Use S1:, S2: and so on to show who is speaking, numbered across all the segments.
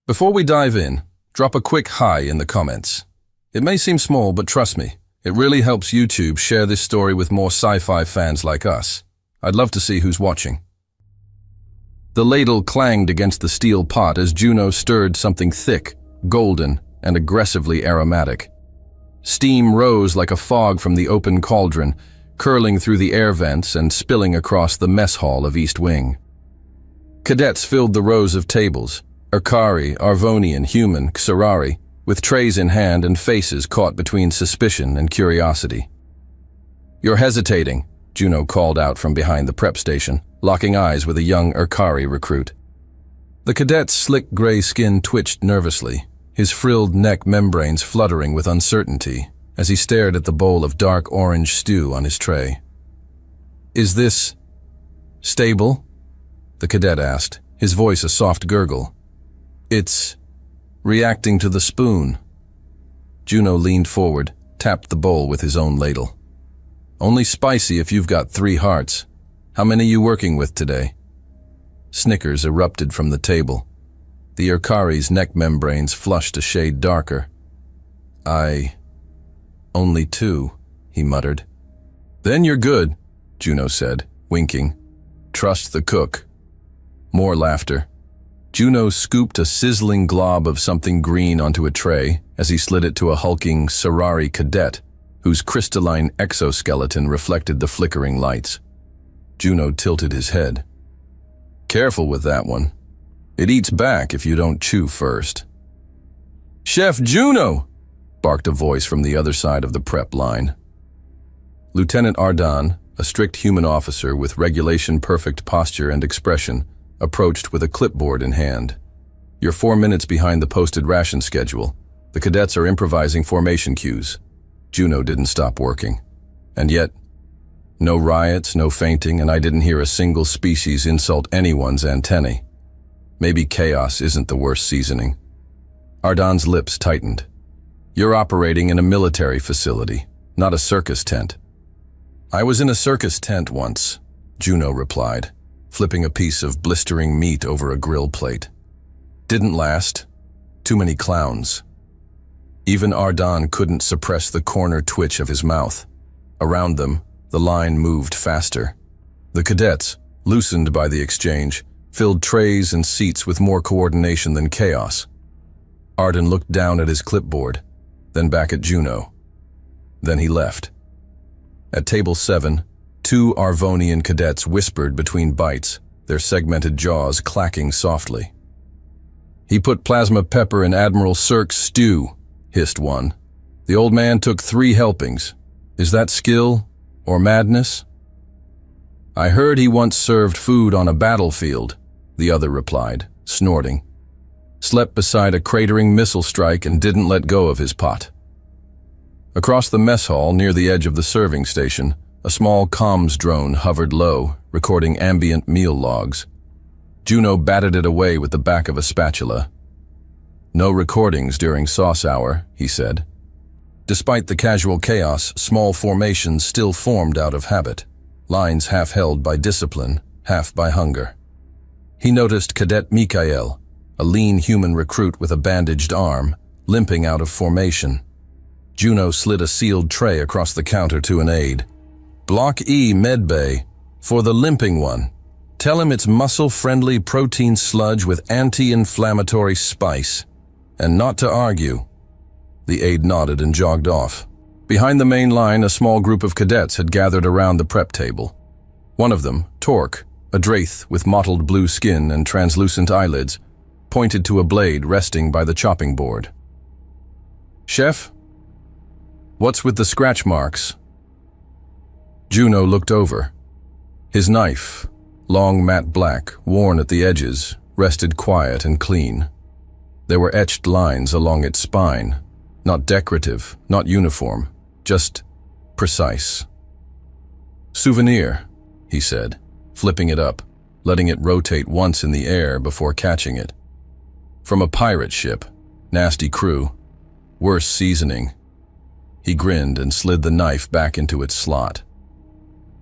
S1: Before we dive in, drop a quick hi in the comments. It may seem small, but trust me, it really helps YouTube share this story with more sci-fi fans like us. I'd love to see who's watching. The ladle clanged against the steel pot as Juno stirred something thick, golden, and aggressively aromatic. Steam rose like a fog from the open cauldron, curling through the air vents and spilling across the mess hall of East Wing. Cadets filled the rows of tables, Urkari, Arvonian, human, Xerari, with trays in hand and faces caught between suspicion and curiosity. "You're hesitating," Juno called out from behind the prep station, locking eyes with a young Urkari recruit. The cadet's slick gray skin twitched nervously, his frilled neck membranes fluttering with uncertainty as he stared at the bowl of dark orange stew on his tray. "Is this stable?" the cadet asked, his voice a soft gurgle. "It's reacting to the spoon." Juno leaned forward, tapped the bowl with his own ladle. "Only spicy if you've got 3 hearts. How many you working with today?" Snickers erupted from the table. The Urkari's neck membranes flushed a shade darker. Only 2, he muttered. "Then you're good," Juno said, winking. "Trust the cook." More laughter. Juno scooped a sizzling glob of something green onto a tray as he slid it to a hulking Xerari cadet, whose crystalline exoskeleton reflected the flickering lights. Juno tilted his head. "Careful with that one. It eats back if you don't chew first." "Chef Juno!" barked a voice from the other side of the prep line. Lieutenant Ardan, a strict human officer with regulation-perfect posture and expression, approached with a clipboard in hand. "You're 4 minutes behind the posted ration schedule. The cadets are improvising formation cues." Juno didn't stop working. And yet, no riots, no fainting, and I didn't hear a single species insult anyone's antennae. Maybe chaos isn't the worst seasoning. Ardan's lips tightened. "You're operating in a military facility, not a circus tent." "I was in a circus tent once," Juno replied, flipping a piece of blistering meat over a grill plate. "Didn't last. Too many clowns." Even Ardan couldn't suppress the corner twitch of his mouth. Around them, the line moved faster. The cadets, loosened by the exchange, filled trays and seats with more coordination than chaos. Ardan looked down at his clipboard, then back at Juno. Then he left. At table 7, 2 Arvonian cadets whispered between bites, their segmented jaws clacking softly. "He put plasma pepper in Admiral Cirque's stew," hissed one. "The old man took 3 helpings. Is that skill or madness?" "I heard he once served food on a battlefield," the other replied, snorting. "Slept beside a cratering missile strike and didn't let go of his pot." Across the mess hall near the edge of the serving station, a small comms drone hovered low, recording ambient meal logs. Juno batted it away with the back of a spatula. "No recordings during sauce hour," he said. Despite the casual chaos, small formations still formed out of habit, lines half held by discipline, half by hunger. He noticed Cadet Mikhail, a lean human recruit with a bandaged arm, limping out of formation. Juno slid a sealed tray across the counter to an aide. "Block E, medbay, for the limping one. Tell him it's muscle-friendly protein sludge with anti-inflammatory spice. And not to argue." The aide nodded and jogged off. Behind the main line, a small group of cadets had gathered around the prep table. One of them, Torque, a Draith with mottled blue skin and translucent eyelids, pointed to a blade resting by the chopping board. "Chef? What's with the scratch marks?" Juno looked over. His knife, long matte black, worn at the edges, rested quiet and clean. There were etched lines along its spine, not decorative, not uniform, just precise. "Souvenir," he said, flipping it up, letting it rotate once in the air before catching it. "From a pirate ship, nasty crew, worse seasoning." He grinned and slid the knife back into its slot.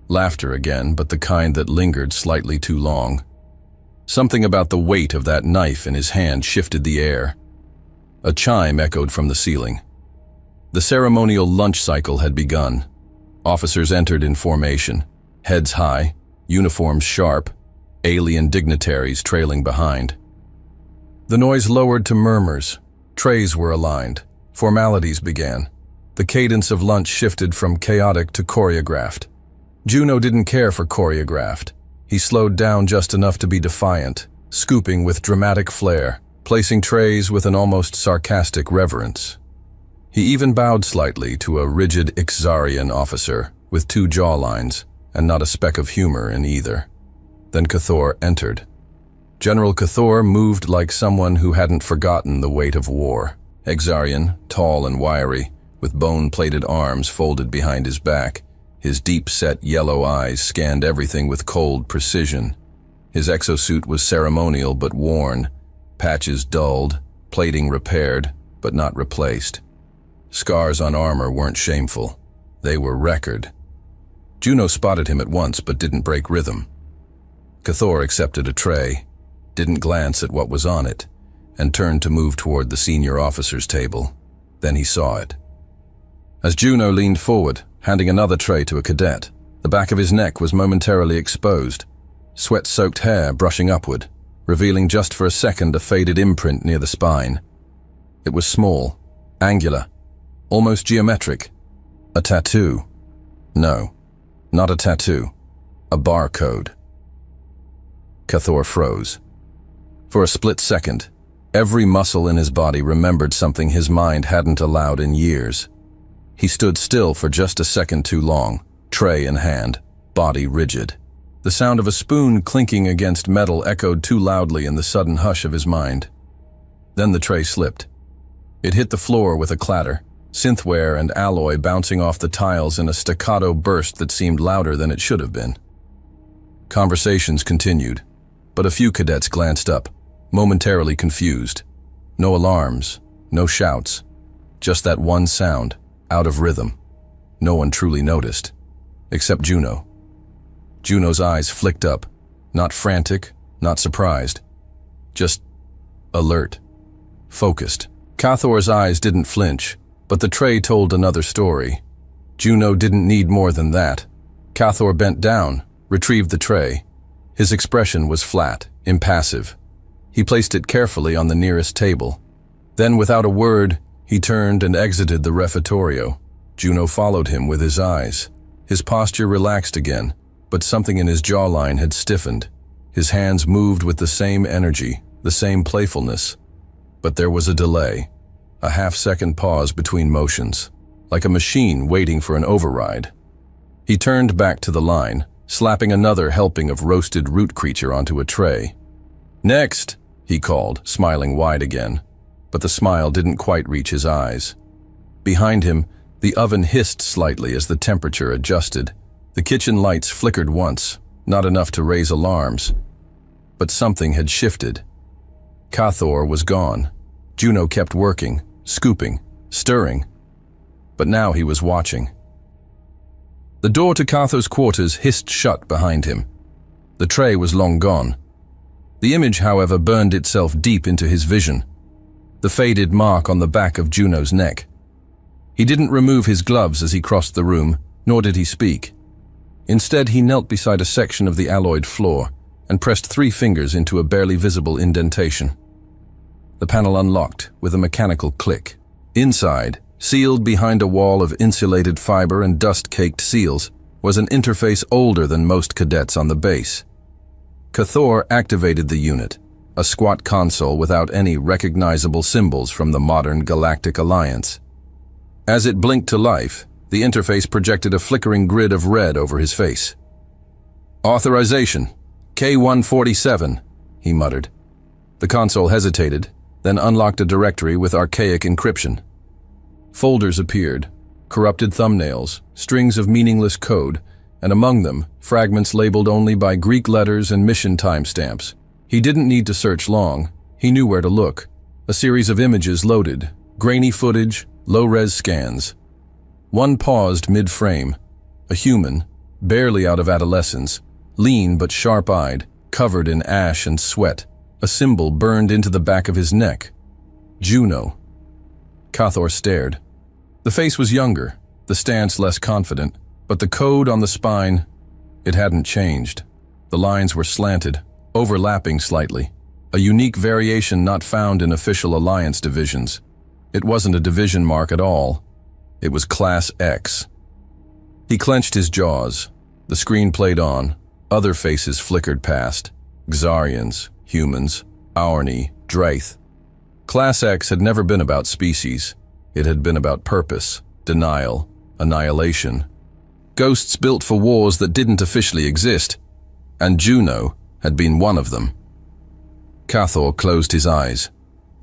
S1: Laughter again, but the kind that lingered slightly too long. Something about the weight of that knife in his hand shifted the air. A chime echoed from the ceiling. The ceremonial lunch cycle had begun. Officers entered in formation, heads high, uniforms sharp, alien dignitaries trailing behind. The noise lowered to murmurs. Trays were aligned. Formalities began. The cadence of lunch shifted from chaotic to choreographed. Juno didn't care for choreographed. He slowed down just enough to be defiant, scooping with dramatic flair, placing trays with an almost sarcastic reverence. He even bowed slightly to a rigid Ixarian officer with 2 jawlines and not a speck of humor in either. Then Cathor entered. General Cathor moved like someone who hadn't forgotten the weight of war. Ixarian, tall and wiry, with bone-plated arms folded behind his back, his deep-set yellow eyes scanned everything with cold precision. His exosuit was ceremonial but worn, patches dulled, plating repaired but not replaced. Scars on armor weren't shameful. They were record. Juno spotted him at once but didn't break rhythm. Cathor accepted a tray, didn't glance at what was on it, and turned to move toward the senior officer's table. Then he saw it. As Juno leaned forward, handing another tray to a cadet, the back of his neck was momentarily exposed, sweat-soaked hair brushing upward, revealing just for a second a faded imprint near the spine. It was small, angular, almost geometric. A tattoo. No, not a tattoo. A barcode. Cathor froze. For a split second, every muscle in his body remembered something his mind hadn't allowed in years. He stood still for just a second too long, tray in hand, body rigid. The sound of a spoon clinking against metal echoed too loudly in the sudden hush of his mind. Then the tray slipped. It hit the floor with a clatter, synthware and alloy bouncing off the tiles in a staccato burst that seemed louder than it should have been. Conversations continued, but a few cadets glanced up, momentarily confused. No alarms, no shouts, just that one sound, out of rhythm. No one truly noticed, except Juno. Juno's eyes flicked up, not frantic, not surprised, just alert, focused. Cathor's eyes didn't flinch, but the tray told another story. Juno didn't need more than that. Cathor bent down, retrieved the tray. His expression was flat, impassive. He placed it carefully on the nearest table. Then, without a word, he turned and exited the refectorio. Juno followed him with his eyes. His posture relaxed again, but something in his jawline had stiffened. His hands moved with the same energy, the same playfulness. But there was a delay, a half-second pause between motions, like a machine waiting for an override. He turned back to the line, slapping another helping of roasted root creature onto a tray. "Next," he called, smiling wide again. But the smile didn't quite reach his eyes. Behind him, the oven hissed slightly as the temperature adjusted. The kitchen lights flickered once, not enough to raise alarms. But something had shifted. Cathor was gone. Juno kept working, scooping, stirring. But now he was watching. The door to Cathor's quarters hissed shut behind him. The tray was long gone. The image, however, burned itself deep into his vision. The faded mark on the back of Juno's neck. He didn't remove his gloves as he crossed the room, nor did he speak. Instead, he knelt beside a section of the alloyed floor and pressed 3 fingers into a barely visible indentation. The panel unlocked with a mechanical click. Inside, sealed behind a wall of insulated fiber and dust-caked seals, was an interface older than most cadets on the base. Cathor activated the unit, a squat console without any recognizable symbols from the modern Galactic Alliance. As it blinked to life, the interface projected a flickering grid of red over his face. "Authorization, K-147, he muttered. The console hesitated, then unlocked a directory with archaic encryption. Folders appeared, corrupted thumbnails, strings of meaningless code, and among them, fragments labeled only by Greek letters and mission timestamps. He didn't need to search long. He knew where to look. A series of images loaded, grainy footage, low-res scans. One paused mid-frame. A human, barely out of adolescence, lean but sharp-eyed, covered in ash and sweat, a symbol burned into the back of his neck. Juno. Cathor stared. The face was younger, the stance less confident, but the code on the spine, it hadn't changed. The lines were slanted, overlapping slightly, a unique variation not found in official alliance divisions. It wasn't a division mark at all. It was Class X. He clenched his jaws. The screen played on. Other faces flickered past. Xarians, humans, Aurni, Draith. Class X had never been about species. It had been about purpose, denial, annihilation. Ghosts built for wars that didn't officially exist, and Juno had been one of them. Cathor closed his eyes.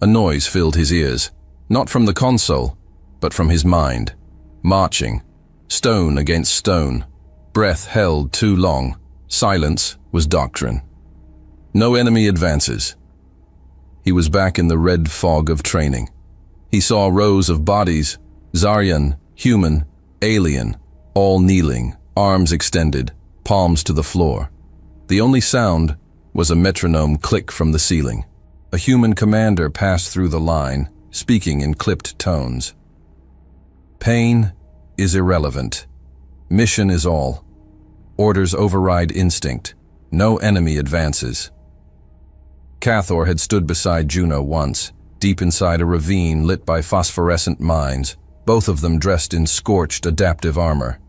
S1: A noise filled his ears, not from the console, but from his mind. Marching, stone against stone, breath held too long, silence was doctrine. No enemy advances. He was back in the red fog of training. He saw rows of bodies, Xarian, human, alien, all kneeling, arms extended, palms to the floor. The only sound was a metronome click from the ceiling. A human commander passed through the line, speaking in clipped tones. Pain is irrelevant. Mission is all. Orders override instinct. No enemy advances. Cathor had stood beside Juno once, deep inside a ravine lit by phosphorescent mines, both of them dressed in scorched, adaptive armor.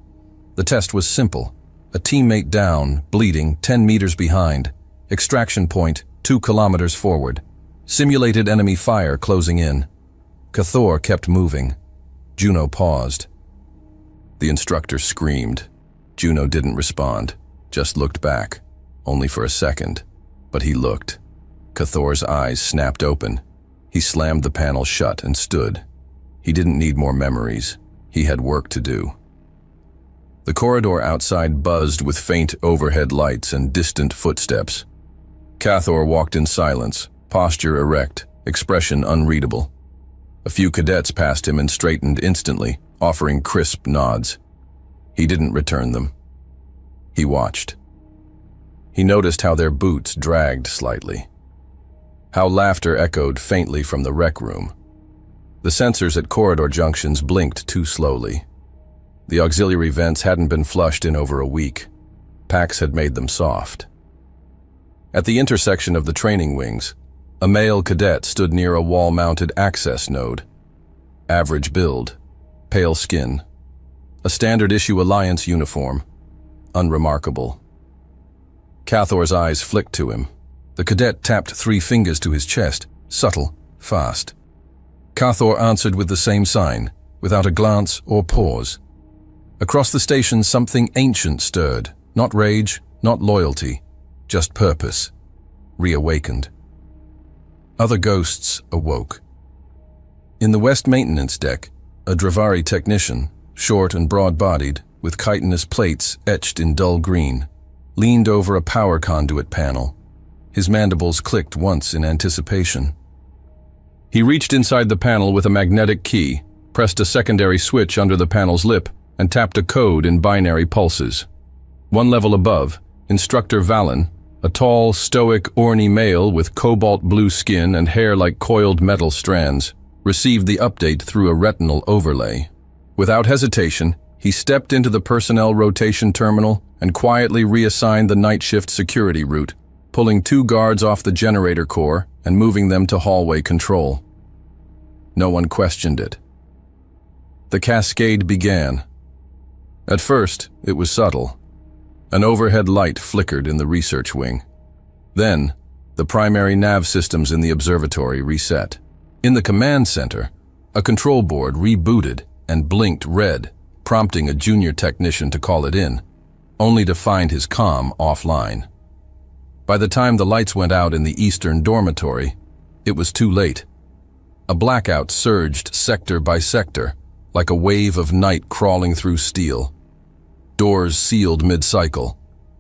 S1: The test was simple. A teammate down, bleeding, 10 meters behind. Extraction point, 2 kilometers forward. Simulated enemy fire closing in. Cathor kept moving. Juno paused. The instructor screamed. Juno didn't respond, just looked back, only for a second. But he looked. Cathor's eyes snapped open. He slammed the panel shut and stood. He didn't need more memories. He had work to do. The corridor outside buzzed with faint overhead lights and distant footsteps. Cathor walked in silence, posture erect, expression unreadable. A few cadets passed him and straightened instantly, offering crisp nods. He didn't return them. He watched. He noticed how their boots dragged slightly. How laughter echoed faintly from the rec room. The sensors at corridor junctions blinked too slowly. The auxiliary vents hadn't been flushed in over a week. Packs had made them soft. At the intersection of the training wings, a male cadet stood near a wall-mounted access node. Average build, pale skin, a standard-issue Alliance uniform, unremarkable. Cathor's eyes flicked to him. The cadet tapped 3 fingers to his chest, subtle, fast. Cathor answered with the same sign, without a glance or pause. Across the station, something ancient stirred, not rage, not loyalty, just purpose, reawakened. Other ghosts awoke. In the west maintenance deck, a Dravari technician, short and broad-bodied, with chitinous plates etched in dull green, leaned over a power conduit panel. His mandibles clicked once in anticipation. He reached inside the panel with a magnetic key, pressed a secondary switch under the panel's lip, and tapped a code in binary pulses. One level above, Instructor Valen, a tall, stoic Orni male with cobalt blue skin and hair like coiled metal strands, received the update through a retinal overlay. Without hesitation, he stepped into the personnel rotation terminal and quietly reassigned the night shift security route, pulling 2 guards off the generator core and moving them to hallway control. No one questioned it. The cascade began. At first, it was subtle. An overhead light flickered in the research wing. Then, the primary nav systems in the observatory reset. In the command center, a control board rebooted and blinked red, prompting a junior technician to call it in, only to find his comm offline. By the time the lights went out in the eastern dormitory, it was too late. A blackout surged sector by sector, like a wave of night crawling through steel. Doors sealed mid-cycle.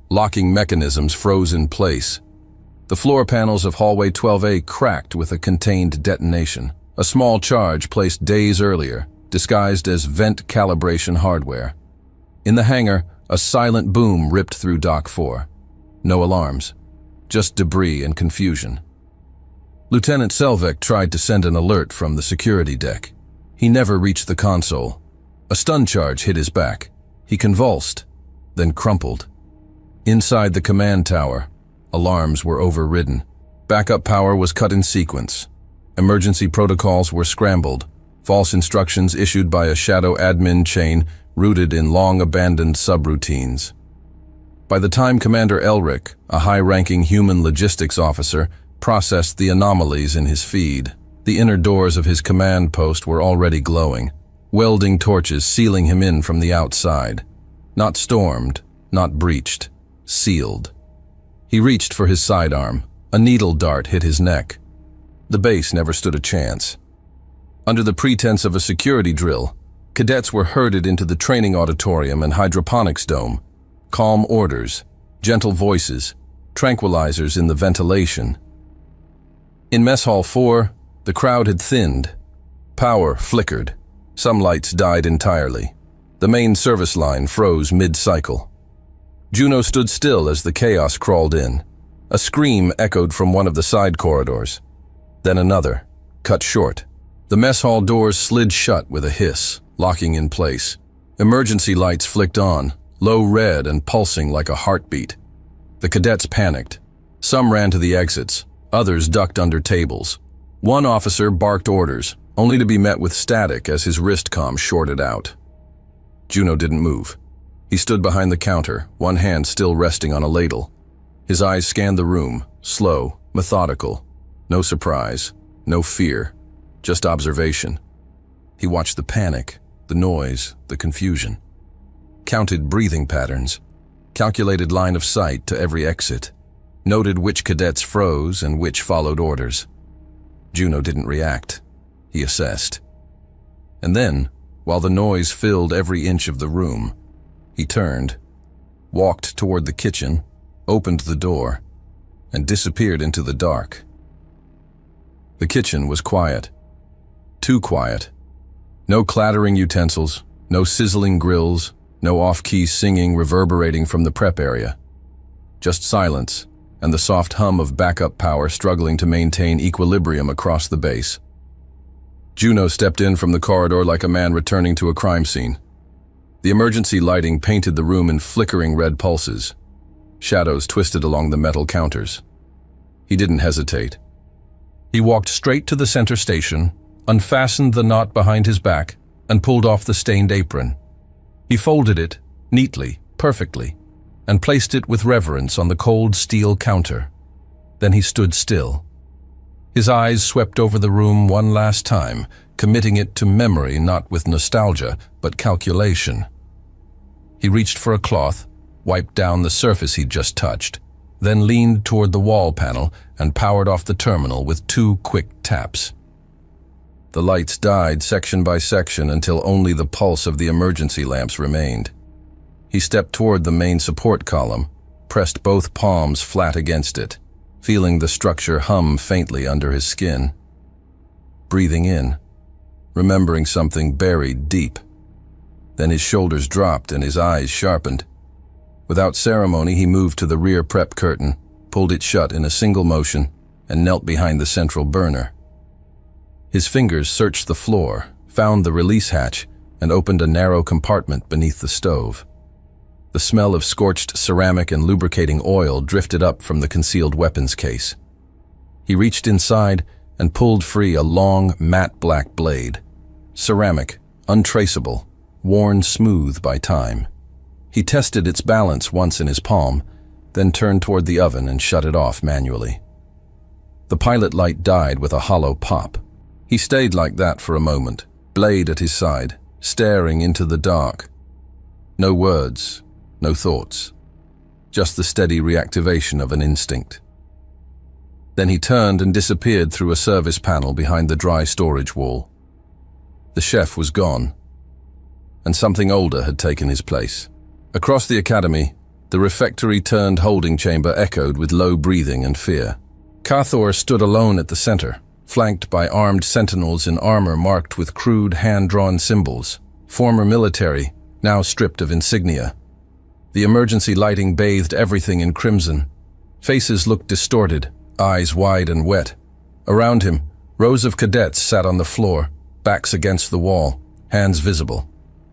S1: Locking mechanisms froze in place. The floor panels of hallway 12A cracked with a contained detonation, a small charge placed days earlier, disguised as vent calibration hardware. In the hangar, a silent boom ripped through Dock 4. No alarms. just debris and confusion. Lieutenant Selvek tried to send an alert from the security deck. He never reached the console. A stun charge hit his back. He convulsed, then crumpled. Inside the command tower, alarms were overridden. Backup power was cut in sequence. Emergency protocols were scrambled. False instructions issued by a shadow admin chain rooted in long-abandoned subroutines. By the time Commander Elric, a high-ranking human logistics officer, processed the anomalies in his feed, the inner doors of his command post were already glowing, welding torches sealing him in from the outside. Not stormed, not breached, sealed. He reached for his sidearm. A needle dart hit his neck. The base never stood a chance. Under the pretense of a security drill, cadets were herded into the training auditorium and hydroponics dome. Calm orders, gentle voices, tranquilizers in the ventilation. In Mess Hall 4, the crowd had thinned. Power flickered. Some lights died entirely. The main service line froze mid-cycle. Juno stood still as the chaos crawled in. A scream echoed from one of the side corridors. Then another, cut short. The mess hall doors slid shut with a hiss, locking in place. Emergency lights flicked on, low red and pulsing like a heartbeat. The cadets panicked. Some ran to the exits, others ducked under tables. One officer barked orders, only to be met with static as his wrist comm shorted out. Juno didn't move. He stood behind the counter, one hand still resting on a ladle. His eyes scanned the room, slow, methodical. No surprise, no fear, just observation. He watched the panic, the noise, the confusion. Counted breathing patterns, calculated line of sight to every exit, noted which cadets froze and which followed orders. Juno didn't react. He assessed. And then, while the noise filled every inch of the room, he turned, walked toward the kitchen, opened the door, and disappeared into the dark. The kitchen was quiet. Too quiet. No clattering utensils, no sizzling grills, no off-key singing reverberating from the prep area. Just silence and the soft hum of backup power struggling to maintain equilibrium across the base. Juno stepped in from the corridor like a man returning to a crime scene. The emergency lighting painted the room in flickering red pulses. Shadows twisted along the metal counters. He didn't hesitate. He walked straight to the center station, unfastened the knot behind his back, and pulled off the stained apron. He folded it, neatly, perfectly, and placed it with reverence on the cold steel counter. Then he stood still. His eyes swept over the room one last time, committing it to memory not with nostalgia, but calculation. He reached for a cloth, wiped down the surface he'd just touched, then leaned toward the wall panel and powered off the terminal with 2 quick taps. The lights died section by section until only the pulse of the emergency lamps remained. He stepped toward the main support column, pressed both palms flat against it, feeling the structure hum faintly under his skin. Breathing in, remembering something buried deep. Then his shoulders dropped and his eyes sharpened. Without ceremony, he moved to the rear prep curtain, pulled it shut in a single motion, and knelt behind the central burner. His fingers searched the floor, found the release hatch, and opened a narrow compartment beneath the stove. The smell of scorched ceramic and lubricating oil drifted up from the concealed weapons case. He reached inside and pulled free a long, matte black blade. Ceramic, untraceable, worn smooth by time. He tested its balance once in his palm, then turned toward the oven and shut it off manually. The pilot light died with a hollow pop. He stayed like that for a moment, blade at his side, staring into the dark. No words, no thoughts, just the steady reactivation of an instinct. Then he turned and disappeared through a service panel behind the dry storage wall. The chef was gone, and something older had taken his place. Across the academy, the refectory-turned holding chamber echoed with low breathing and fear. Cathor stood alone at the center, flanked by armed sentinels in armor marked with crude hand-drawn symbols, former military, now stripped of insignia. The emergency lighting bathed everything in crimson. Faces looked distorted, eyes wide and wet. Around him, rows of cadets sat on the floor, backs against the wall, hands visible.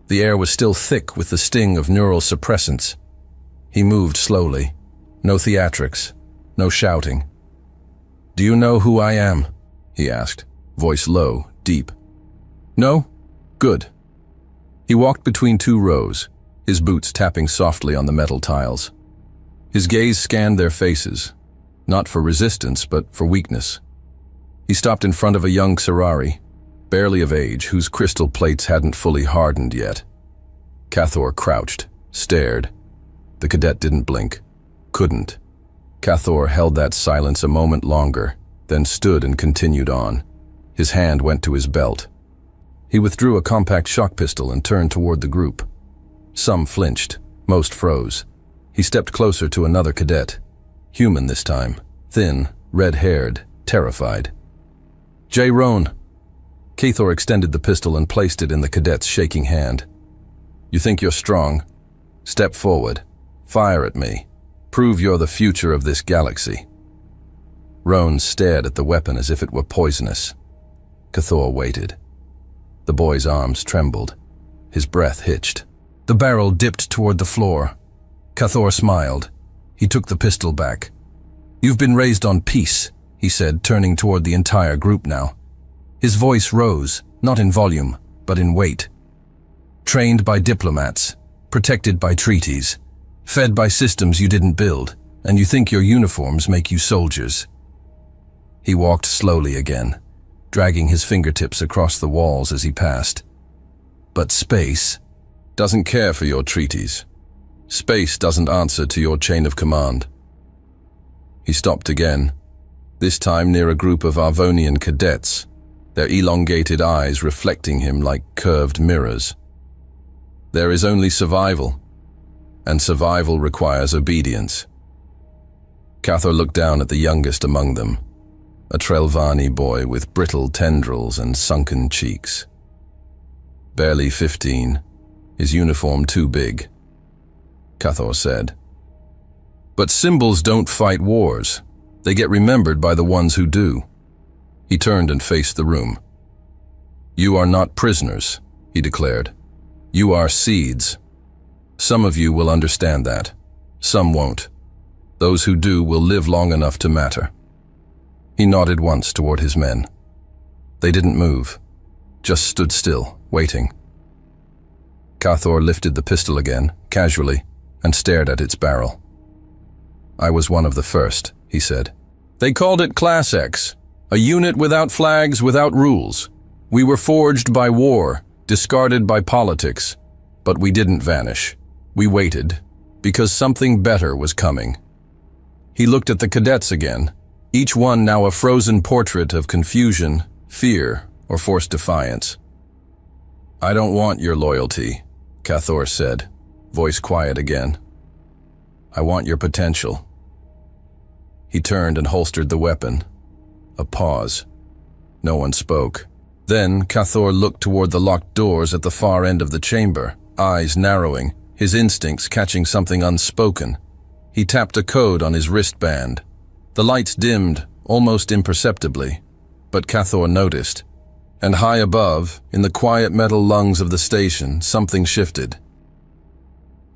S1: The air was still thick with the sting of neural suppressants. He moved slowly. No theatrics, no shouting. "Do you know who I am?" he asked, voice low, deep. "No? Good." He walked between two rows, his boots tapping softly on the metal tiles. His gaze scanned their faces, not for resistance, but for weakness. He stopped in front of a young Serari, barely of age, whose crystal plates hadn't fully hardened yet. Cathor crouched, stared. The cadet didn't blink. Couldn't. Cathor held that silence a moment longer, then stood and continued on. His hand went to his belt. He withdrew a compact shock pistol and turned toward the group. Some flinched, most froze. He stepped closer to another cadet. Human this time, thin, red-haired, terrified. "J. Roan." Cathor extended the pistol and placed it in the cadet's shaking hand. "You think you're strong? Step forward. Fire at me. Prove you're the future of this galaxy." Roan stared at the weapon as if it were poisonous. Cathor waited. The boy's arms trembled. His breath hitched. The barrel dipped toward the floor. Cathor smiled. He took the pistol back. "You've been raised on peace," he said, turning toward the entire group now. His voice rose, not in volume, but in weight. "Trained by diplomats, protected by treaties, fed by systems you didn't build, and you think your uniforms make you soldiers." He walked slowly again, dragging his fingertips across the walls as he passed. "But space doesn't care for your treaties. Space doesn't answer to your chain of command." He stopped again, this time near a group of Arvonian cadets, their elongated eyes reflecting him like curved mirrors. "There is only survival, and survival requires obedience." Cathor looked down at the youngest among them, a Trelvani boy with brittle tendrils and sunken cheeks. Barely 15, his uniform too big. Cathor said, "But symbols don't fight wars. They get remembered by the ones who do." He turned and faced the room. "You are not prisoners," he declared. "You are seeds. Some of you will understand that. Some won't. Those who do will live long enough to matter." He nodded once toward his men. They didn't move, just stood still, waiting. Cathor lifted the pistol again, casually, and stared at its barrel. "I was one of the first," he said. "They called it Class X, a unit without flags, without rules. We were forged by war, discarded by politics, but we didn't vanish. We waited, because something better was coming." He looked at the cadets again, each one now a frozen portrait of confusion, fear, or forced defiance. "I don't want your loyalty," Cathor said, voice quiet again. "I want your potential." He turned and holstered the weapon. A pause. No one spoke. Then Cathor looked toward the locked doors at the far end of the chamber, eyes narrowing, his instincts catching something unspoken. He tapped a code on his wristband. The lights dimmed, almost imperceptibly, but Cathor noticed. And high above, in the quiet metal lungs of the station, something shifted.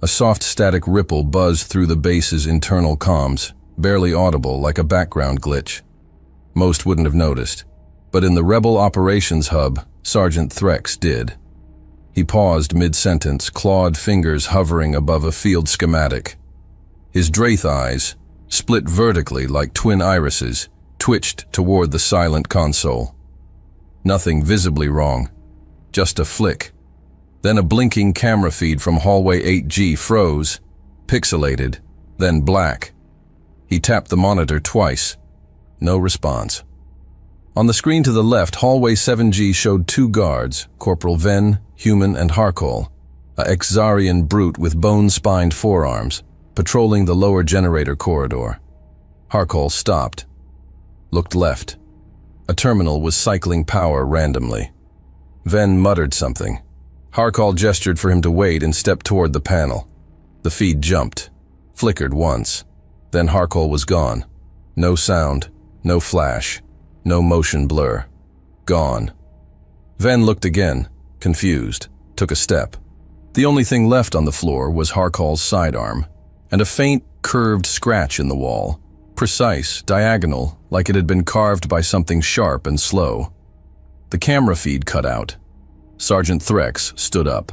S1: A soft static ripple buzzed through the base's internal comms, barely audible like a background glitch. Most wouldn't have noticed, but in the Rebel Operations Hub, Sergeant Threx did. He paused mid-sentence, clawed fingers hovering above a field schematic. His Draith eyes, split vertically like twin irises, twitched toward the silent console. Nothing visibly wrong, just a flick. Then a blinking camera feed from hallway 8G froze, pixelated, then black. He tapped the monitor twice. No response. On the screen to the left, hallway 7G showed two guards, Corporal Ven, human, and Harkol, a Exarian brute with bone-spined forearms, patrolling the lower generator corridor. Harkol stopped, looked left. A terminal was cycling power randomly. Ven muttered something. Harkol gestured for him to wait and stepped toward the panel. The feed jumped, flickered once, Then Harkol was gone. No sound, no flash, no motion blur. Gone. Ven looked again, confused, took a step. The only thing left on the floor was Harkol's sidearm, and a faint, curved scratch in the wall, precise, diagonal, like it had been carved by something sharp and slow. The camera feed cut out. Sergeant Threx stood up.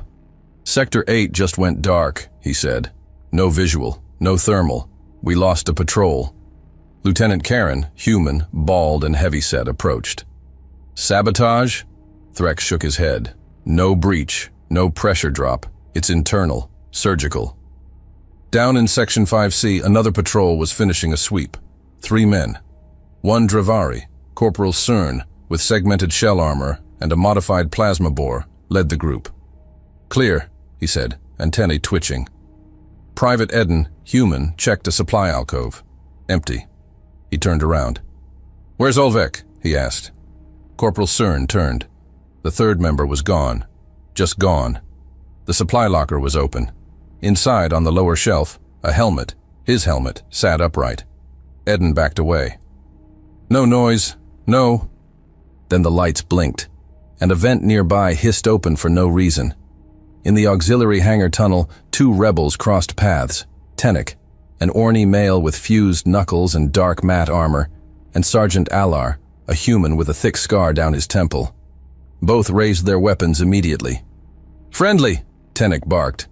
S1: "Sector 8 just went dark," he said. "No visual, no thermal. We lost a patrol." Lieutenant Karen, human, bald and heavyset, approached. "Sabotage?" Threx shook his head. "No breach, no pressure drop. It's internal, surgical." Down in Section 5C, another patrol was finishing a sweep. 3 men. One Dravari, Corporal Cern, with segmented shell armor and a modified plasma bore, led the group. "Clear," he said, antennae twitching. Private Eden, human, checked a supply alcove. Empty. He turned around. "Where's Olvek?" he asked. Corporal Cern turned. The third member was gone. Just gone. The supply locker was open. Inside, on the lower shelf, a helmet, his helmet, sat upright. Eden backed away. "No noise. No." Then the lights blinked, and a vent nearby hissed open for no reason. In the auxiliary hangar tunnel, 2 rebels crossed paths. Tennick, an orny male with fused knuckles and dark matte armor, and Sergeant Alar, a human with a thick scar down his temple. Both raised their weapons immediately. "Friendly!" Tennick barked.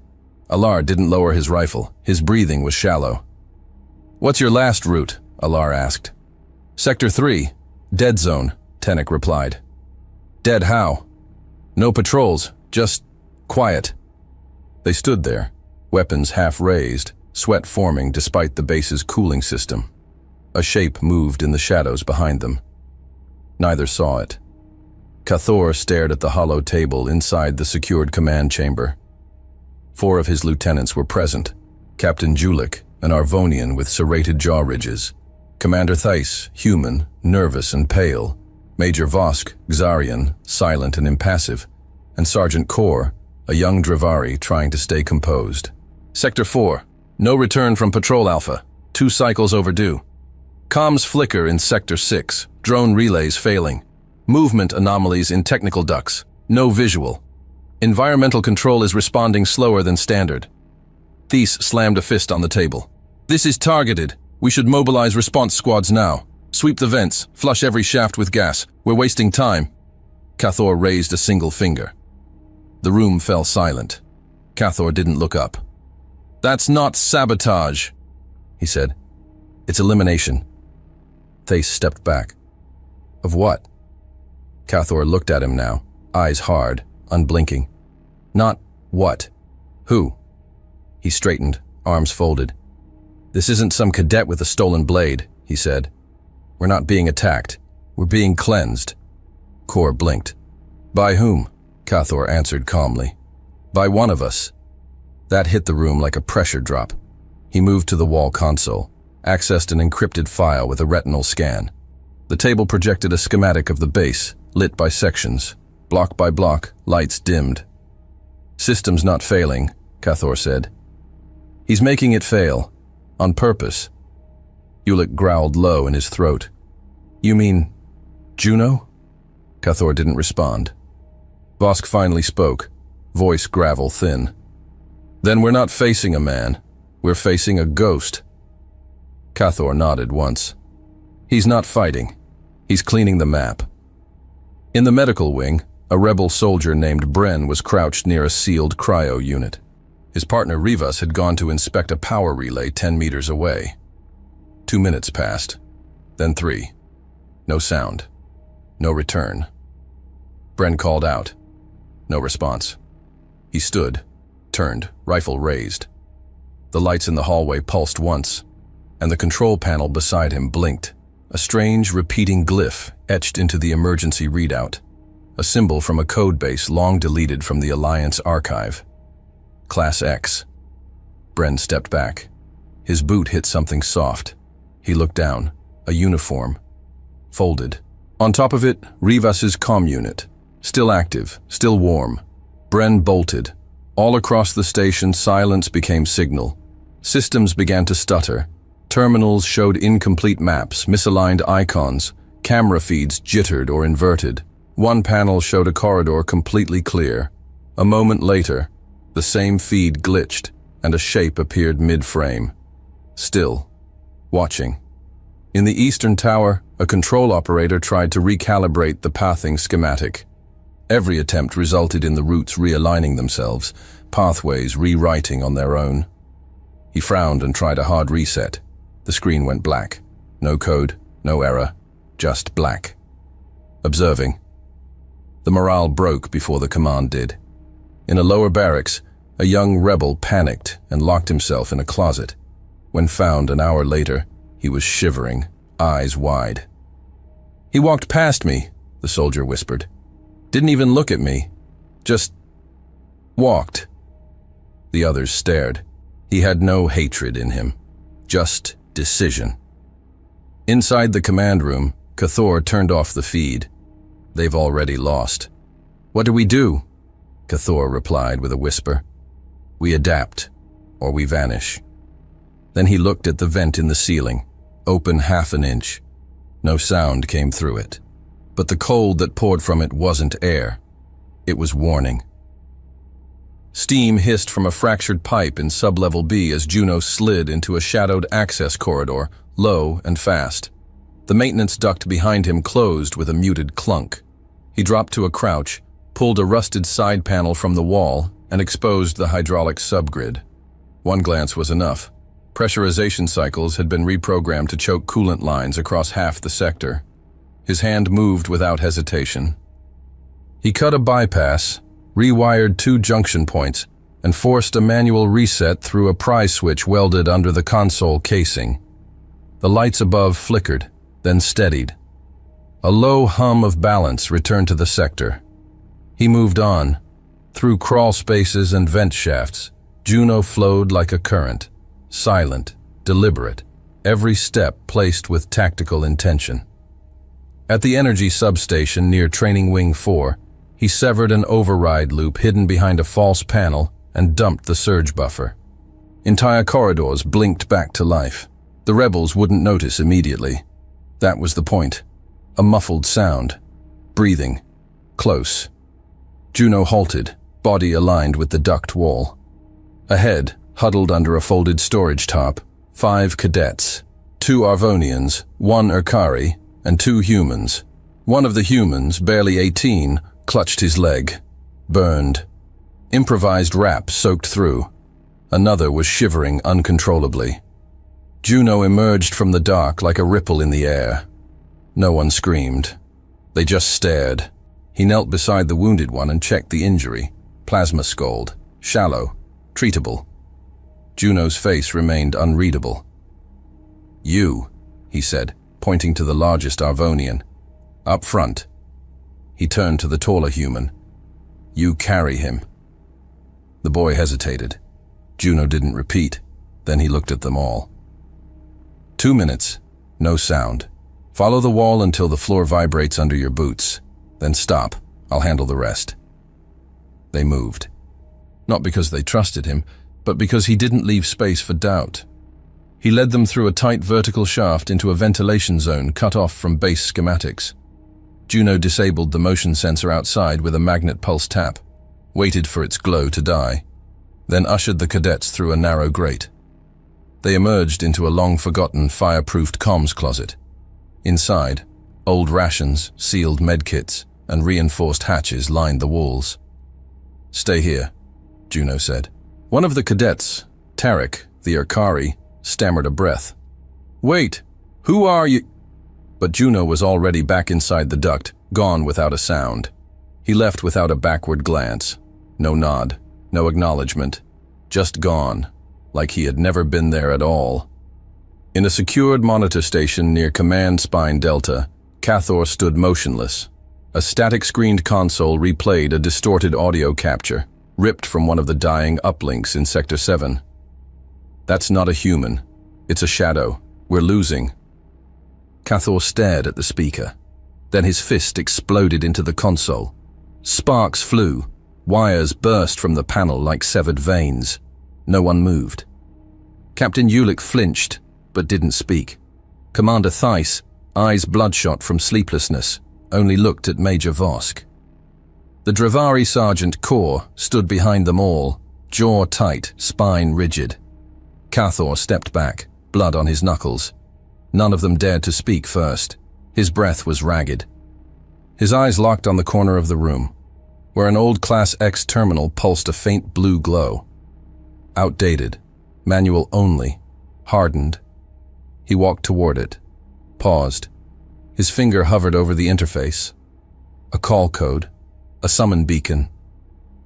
S1: Alar didn't lower his rifle. His breathing was shallow. "What's your last route?" Alar asked. "Sector 3. Dead zone," Tennick replied. "Dead how?" "No patrols. Just quiet." They stood there, weapons half raised, sweat forming despite the base's cooling system. A shape moved in the shadows behind them. Neither saw it. Cathor stared at the hollow table inside the secured command chamber. 4 of his lieutenants were present. Captain Julik, an Arvonian with serrated jaw ridges. Commander Theiss, human, nervous and pale. Major Vosk, Xarian, silent and impassive. And Sergeant Kor, a young Dravari trying to stay composed. "Sector 4. No return from Patrol Alpha. 2 cycles overdue. Comms flicker in Sector 6. Drone relays failing. Movement anomalies in technical ducts. No visual. Environmental control is responding slower than standard." Theiss slammed a fist on the table. "This is targeted. We should mobilize response squads now. Sweep the vents, flush every shaft with gas. We're wasting time." Cathor raised a single finger. The room fell silent. Cathor didn't look up. "That's not sabotage," he said. "It's elimination." Theiss stepped back. "Of what?" Cathor looked at him now, eyes hard, unblinking. "Not what. Who?" He straightened, arms folded. "This isn't some cadet with a stolen blade," he said. "We're not being attacked. We're being cleansed." Kor blinked. "By whom?" Cathor answered calmly. "By one of us." That hit the room like a pressure drop. He moved to the wall console, accessed an encrypted file with a retinal scan. The table projected a schematic of the base, lit by sections. Block by block, lights dimmed. "System's not failing," Cathor said. "He's making it fail. On purpose." Ulick growled low in his throat. "You mean Juno?" Cathor didn't respond. Vosk finally spoke, voice gravel thin. "Then we're not facing a man. We're facing a ghost." Cathor nodded once. "He's not fighting. He's cleaning the map." In the medical wing, a rebel soldier named Bren was crouched near a sealed cryo unit. His partner Rivas had gone to inspect a power relay 10 meters away. 2 minutes passed, then 3. No sound. No return. Bren called out. No response. He stood, turned, rifle raised. The lights in the hallway pulsed once, and the control panel beside him blinked, a strange, repeating glyph etched into the emergency readout, a symbol from a code base long deleted from the Alliance archive. Class X. Bren stepped back. His boot hit something soft. He looked down. A uniform. Folded. On top of it, Rivas's comm unit. Still active, still warm. Bren bolted. All across the station, silence became signal. Systems began to stutter. Terminals showed incomplete maps, misaligned icons, camera feeds jittered or inverted. One panel showed a corridor completely clear. A moment later, the same feed glitched and a shape appeared mid-frame. Still, watching. In the eastern tower, a control operator tried to recalibrate the pathing schematic. Every attempt resulted in the routes realigning themselves, pathways rewriting on their own. He frowned and tried a hard reset. The screen went black. No code, no error, just black. Observing. The morale broke before the command did. In a lower barracks, a young rebel panicked and locked himself in a closet. When found an hour later, he was shivering, eyes wide. "He walked past me," the soldier whispered. "Didn't even look at me. Just walked." The others stared. He had no hatred in him, just decision. Inside the command room, Cathor turned off the feed. "They've already lost." "What do we do?" Cathor replied with a whisper. "We adapt, or we vanish." Then he looked at the vent in the ceiling, open half an inch. No sound came through it. But the cold that poured from it wasn't air. It was warning. Steam hissed from a fractured pipe in sub-level B as Juno slid into a shadowed access corridor, low and fast. The maintenance duct behind him closed with a muted clunk. He dropped to a crouch, pulled a rusted side panel from the wall, and exposed the hydraulic subgrid. One glance was enough. Pressurization cycles had been reprogrammed to choke coolant lines across half the sector. His hand moved without hesitation. He cut a bypass, rewired 2 junction points, and forced a manual reset through a pry switch welded under the console casing. The lights above flickered, then steadied. A low hum of balance returned to the sector. He moved on. Through crawl spaces and vent shafts, Juno flowed like a current, silent, deliberate, every step placed with tactical intention. At the energy substation near Training Wing 4, he severed an override loop hidden behind a false panel and dumped the surge buffer. Entire corridors blinked back to life. The rebels wouldn't notice immediately. That was the point. A muffled sound. Breathing. Close. Juno halted, body aligned with the duct wall. Ahead, huddled under a folded storage top, 5 cadets. 2 Arvonians, 1 Urkari, and 2 humans. One of the humans, barely 18, clutched his leg. Burned. Improvised wrap soaked through. Another was shivering uncontrollably. Juno emerged from the dark like a ripple in the air. No one screamed. They just stared. He knelt beside the wounded one and checked the injury. Plasma scald. Shallow. Treatable. Juno's face remained unreadable. "You," he said, pointing to the largest Arvonian. "Up front." He turned to the taller human. "You carry him." The boy hesitated. Juno didn't repeat. Then he looked at them all. 2 minutes. No sound. Follow the wall until the floor vibrates under your boots. Then stop. I'll handle the rest. They moved. Not because they trusted him, but because he didn't leave space for doubt. He led them through a tight vertical shaft into a ventilation zone cut off from base schematics. Juno disabled the motion sensor outside with a magnet pulse tap, waited for its glow to die, then ushered the cadets through a narrow grate. They emerged into a long-forgotten fireproofed comms closet. Inside, old rations, sealed medkits, and reinforced hatches lined the walls. "Stay here," Juno said. One of the cadets, Tarek, the Urkari, stammered a breath. "Wait, who are you?" But Juno was already back inside the duct, gone without a sound. He left without a backward glance. No nod, no acknowledgement. Just gone, like he had never been there at all. In a secured monitor station near Command Spine Delta, Cathor stood motionless. A static-screened console replayed a distorted audio capture, ripped from one of the dying uplinks in Sector 7. "That's not a human. It's a shadow. We're losing." Cathor stared at the speaker. Then his fist exploded into the console. Sparks flew. Wires burst from the panel like severed veins. No one moved. Captain Ulick flinched, but didn't speak. Commander Theiss, eyes bloodshot from sleeplessness, only looked at Major Vosk. The Dravari Sergeant Corps stood behind them all, jaw tight, spine rigid. Cathor stepped back, blood on his knuckles. None of them dared to speak first. His breath was ragged. His eyes locked on the corner of the room, where an old Class X terminal pulsed a faint blue glow. Outdated, manual only, hardened. He walked toward it, paused. His finger hovered over the interface. A call code, a summon beacon,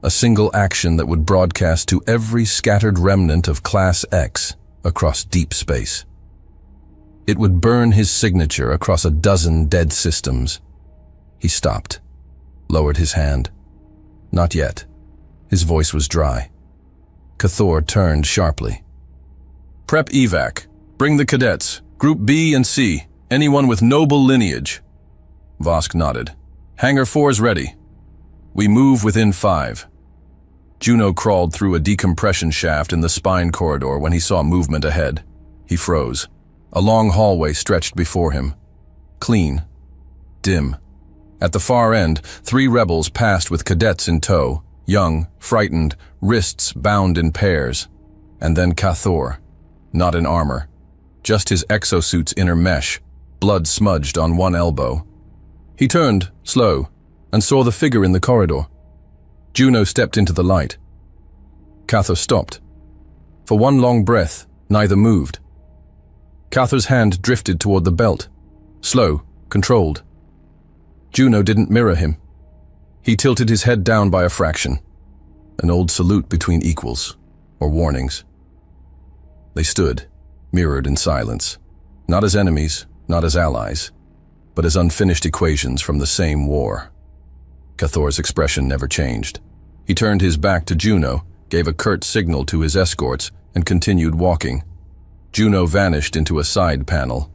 S1: a single action that would broadcast to every scattered remnant of Class X across deep space. It would burn his signature across a dozen dead systems. He stopped, lowered his hand. Not yet. His voice was dry. Cathor turned sharply. "Prep evac. Bring the cadets. Group B and C. Anyone with noble lineage." Vosk nodded. "Hangar 4's ready. We move within 5. Juno crawled through a decompression shaft in the spine corridor when he saw movement ahead. He froze. A long hallway stretched before him. Clean. Dim. At the far end, 3 rebels passed with cadets in tow, young, frightened, wrists bound in pairs. And then Cathor, not in armor. Just his exosuit's inner mesh, blood smudged on one elbow. He turned, slow, and saw the figure in the corridor. Juno stepped into the light. Cathor stopped. For one long breath, neither moved. Cathor's hand drifted toward the belt. Slow, controlled. Juno didn't mirror him. He tilted his head down by a fraction. An old salute between equals, or warnings. They stood, mirrored in silence. Not as enemies, not as allies, but as unfinished equations from the same war. Cathor's expression never changed. He turned his back to Juno, gave a curt signal to his escorts, and continued walking. Juno vanished into a side panel.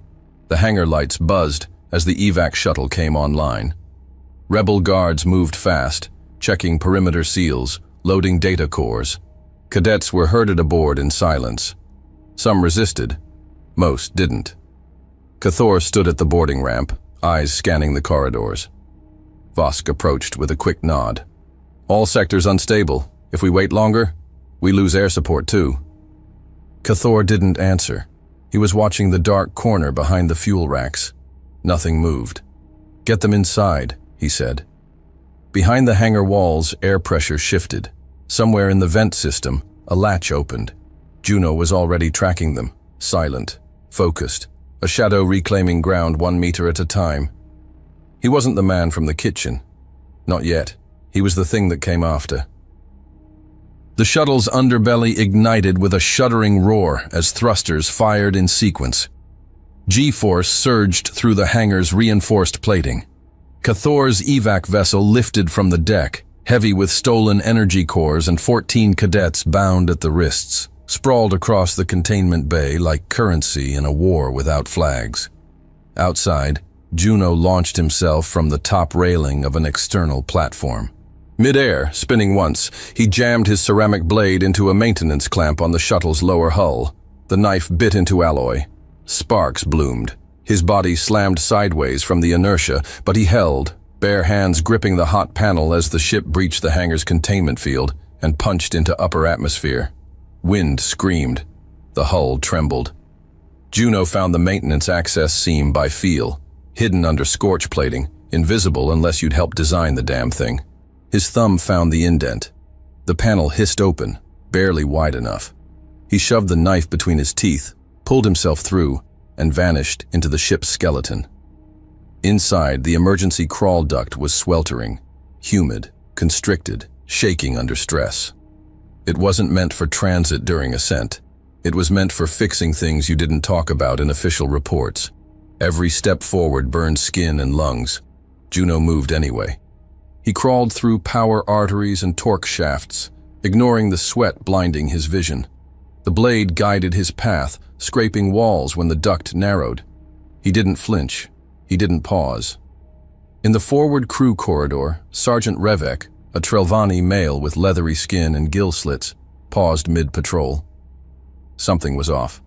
S1: The hangar lights buzzed as the evac shuttle came online. Rebel guards moved fast, checking perimeter seals, loading data cores. Cadets were herded aboard in silence. Some resisted, most didn't. Cathor stood at the boarding ramp, eyes scanning the corridors. Vosk approached with a quick nod. "All sectors unstable. If we wait longer, we lose air support too." Cathor didn't answer. He was watching the dark corner behind the fuel racks. Nothing moved. "Get them inside," he said. Behind the hangar walls, air pressure shifted. Somewhere in the vent system, a latch opened. Juno was already tracking them, silent, focused, a shadow reclaiming ground 1 meter at a time. He wasn't the man from the kitchen. Not yet. He was the thing that came after. The shuttle's underbelly ignited with a shuddering roar as thrusters fired in sequence. G-force surged through the hangar's reinforced plating. Cathor's evac vessel lifted from the deck, heavy with stolen energy cores and 14 cadets bound at the wrists, sprawled across the containment bay like currency in a war without flags. Outside, Juno launched himself from the top railing of an external platform. Mid-air, spinning once, he jammed his ceramic blade into a maintenance clamp on the shuttle's lower hull. The knife bit into alloy. Sparks bloomed. His body slammed sideways from the inertia, but he held, bare hands gripping the hot panel as the ship breached the hangar's containment field and punched into upper atmosphere. Wind screamed. The hull trembled. Juno found the maintenance access seam by feel, hidden under scorch plating, invisible unless you'd helped design the damn thing. His thumb found the indent. The panel hissed open, barely wide enough. He shoved the knife between his teeth, pulled himself through, and vanished into the ship's skeleton. Inside, the emergency crawl duct was sweltering, humid, constricted, shaking under stress. It wasn't meant for transit during ascent. It was meant for fixing things you didn't talk about in official reports. Every step forward burned skin and lungs. Juno moved anyway. He crawled through power arteries and torque shafts, ignoring the sweat blinding his vision. The blade guided his path, scraping walls when the duct narrowed. He didn't flinch. He didn't pause. In the forward crew corridor, Sergeant Revek, a Trelvani male with leathery skin and gill slits, paused mid-patrol. Something was off.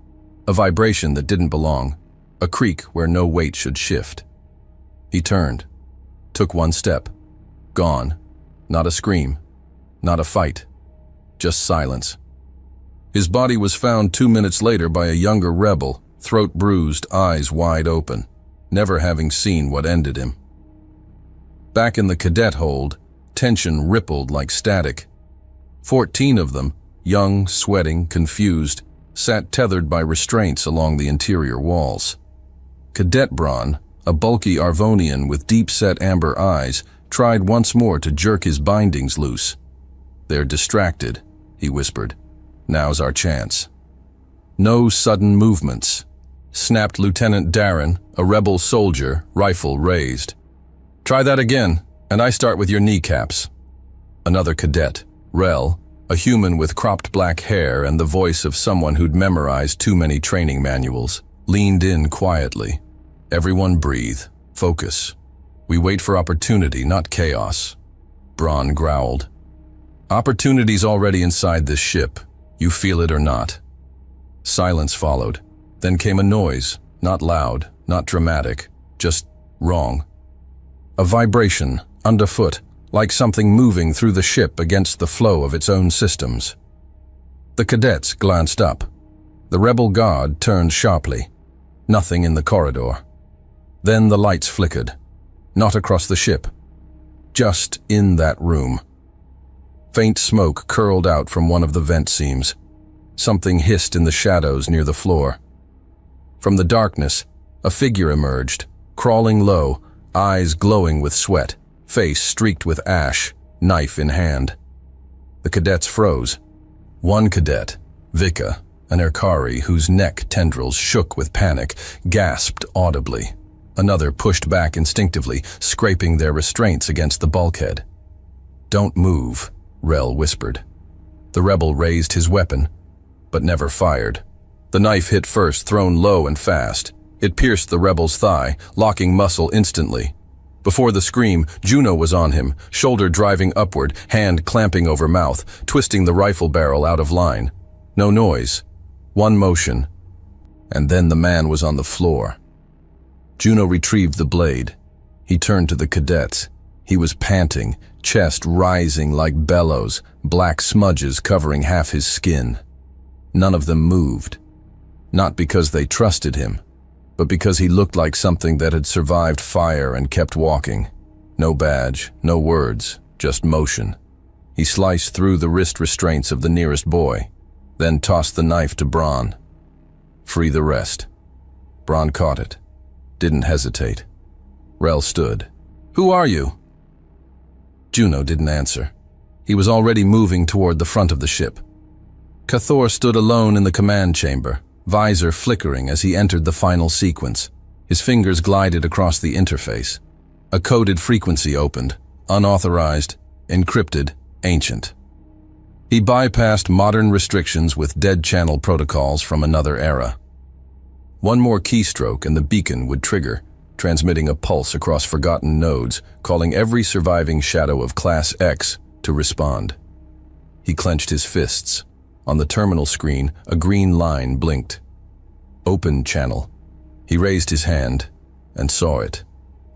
S1: A vibration that didn't belong, a creak where no weight should shift. He turned, took one step. Gone. Not a scream, not a fight, just silence. His body was found 2 minutes later by a younger rebel, throat bruised, eyes wide open, never having seen what ended him. Back in the cadet hold, tension rippled like static. 14 of them, young, sweating, confused, sat tethered by restraints along the interior walls. Cadet Braun, a bulky Arvonian with deep-set amber eyes, tried once more to jerk his bindings loose. "They're distracted," he whispered. "Now's our chance." "No sudden movements," snapped Lieutenant Darren, a rebel soldier, rifle raised. "Try that again, and I start with your kneecaps." Another cadet, Rel, a human with cropped black hair and the voice of someone who'd memorized too many training manuals, leaned in quietly. "Everyone breathe. Focus. We wait for opportunity, not chaos." Braun growled. "Opportunity's already inside this ship. You feel it or not." Silence followed. Then came a noise, not loud, not dramatic, just wrong. A vibration, underfoot, like something moving through the ship against the flow of its own systems. The cadets glanced up. The rebel guard turned sharply. Nothing in the corridor. Then the lights flickered. Not across the ship. Just in that room. Faint smoke curled out from one of the vent seams. Something hissed in the shadows near the floor. From the darkness, a figure emerged, crawling low, eyes glowing with sweat, face streaked with ash, knife in hand. The cadets froze. One cadet, Vika, an Erkari whose neck tendrils shook with panic, gasped audibly. Another pushed back instinctively, scraping their restraints against the bulkhead. "Don't move," Rel whispered. The rebel raised his weapon, but never fired. The knife hit first, thrown low and fast. It pierced the rebel's thigh, locking muscle instantly. Before the scream, Juno was on him, shoulder driving upward, hand clamping over mouth, twisting the rifle barrel out of line. No noise. One motion. And then the man was on the floor. Juno retrieved the blade. He turned to the cadets. He was panting, chest rising like bellows, black smudges covering half his skin. None of them moved. Not because they trusted him, but because he looked like something that had survived fire and kept walking. No badge, no words, just motion. He sliced through the wrist restraints of the nearest boy, then tossed the knife to Braun. "Free the rest." Braun caught it. Didn't hesitate. Rel stood. "Who are you?" Juno didn't answer. He was already moving toward the front of the ship. Cathor stood alone in the command chamber, visor flickering as he entered the final sequence. His fingers glided across the interface. A coded frequency opened, unauthorized, encrypted, ancient. He bypassed modern restrictions with dead channel protocols from another era. One more keystroke and the beacon would trigger, transmitting a pulse across forgotten nodes, calling every surviving shadow of Class X to respond. He clenched his fists. On the terminal screen, a green line blinked. Open channel. He raised his hand and saw it.